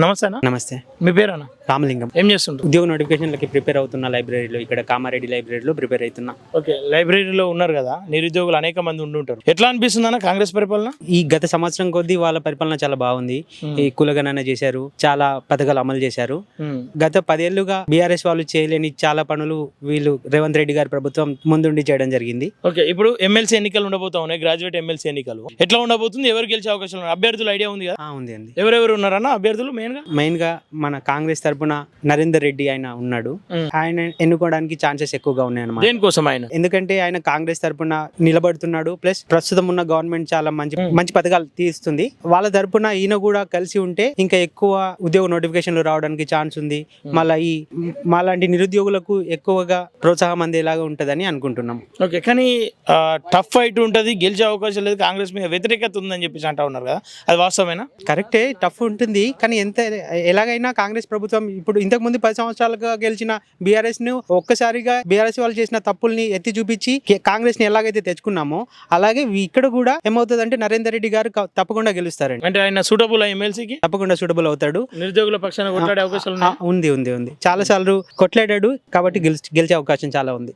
నమస్తే అన్న. నమస్తే, మీ పేరేనా? రామలింగం. ఏం చేస్తుంటారు? ఉద్యోగ నోటిఫికేషన్లకి ప్రిపేర్ అవుతున్న లైబ్రరీలో, ఇక్కడ కామారెడ్డి లైబ్రరీలో ప్రిపేర్ అవుతున్నా. ఓకే, లైబ్రరీలో ఉన్నారు కదా, నిరుద్యోగులు అనేక మంది ఉంటుంటారు. ఎట్లా అనిపిస్తుంది అన్న కాంగ్రెస్ పరిపాలన? ఈ గత సంవత్సరం కొద్దీ వాళ్ళ పరిపాలన చాలా బాగుంది. ఈ కులగణన చేశారు, చాలా పథకాలు అమలు చేశారు. గత 10 ఏళ్లుగా బీఆర్ఎస్ వాళ్ళు చేయలేని చాలా పనులు వీళ్ళు రేవంత్ రెడ్డి గారి ప్రభుత్వం ముందుండి చేయడం జరిగింది. ఓకే, ఇప్పుడు ఎమ్మెల్సీ ఎన్నికలు ఉండబోతా ఉన్నాయి, గ్రాడ్యుయేట్ ఎమ్మెల్సీ ఎన్నికలు ఎట్లా ఉండబోతుంది? ఎవరు గెలిచే అవకాశాలు ఉన్నాయి? అభ్యర్థులు ఐడియా ఉంది కదా? ఉంది అండి. ఎవరెవరు ఉన్నారన్న అభ్యర్థులు? మెయిన్ గా మన కాంగ్రెస్ తరపున నరేందర్ రెడ్డి ఆయన ఉన్నాడు. ఆయన ఎన్నుకోవడానికి ఛాన్సెస్ ఎక్కువగా ఉన్నాయి అన్నమాట. దేనికోసం ఆయన? ఎందుకంటే ఆయన కాంగ్రెస్ తరపున నిలబడుతున్నాడు, ప్లస్ ప్రస్తుతం ఉన్న గవర్నమెంట్ చాలా మంచి పథకాలు తీస్తుంది. వాళ్ళ తరపున ఈయన కూడా కలిసి ఉంటే ఇంకా ఎక్కువ ఉద్యోగ నోటిఫికేషన్లు రావడానికి ఛాన్స్ ఉంది. మళ్ళీ మాలాంటి నిరుద్యోగులకు ఎక్కువగా ప్రోత్సాహం అందేలాగా ఉంటదని అనుకుంటున్నాం. ఓకే, కానీ టఫ్ ఫైట్ ఉంటుంది, గెలిచే అవకాశం లేదు, కాంగ్రెస్ మీద వ్యతిరేకత ఉందని చెప్పేసి అంటా ఉన్నారు కదా, అది వాస్తవమేనా? కరెక్టే, టఫ్ ఉంటుంది. కానీ ఎలాగైనా కాంగ్రెస్ ప్రభుత్వం ఇప్పుడు ఇంతకు ముందు 10 సంవత్సరాలుగా గెలిచిన బీఆర్ఎస్ ను ఒక్కసారిగా బీఆర్ఎస్ వాళ్ళు చేసిన తప్పుల్ని ఎత్తి చూపించి కాంగ్రెస్ ని ఎలాగైతే తెచ్చుకున్నామో అలాగే ఇక్కడ కూడా ఏమవుతుందంటే నరేందర్ రెడ్డి గారు తప్పకుండా గెలుస్తారండి. అంటే ఆయన సూటబుల్ ఎమ్మెల్సీకి తప్పకుండా సూటబుల్ అవుతాడు. నిరుద్యోగుల పక్షాన కొట్లాడే అవకాశాలు ఉంది. చాలా సార్లు కొట్లాడాడు కాబట్టి గెలిచే అవకాశం చాలా ఉంది.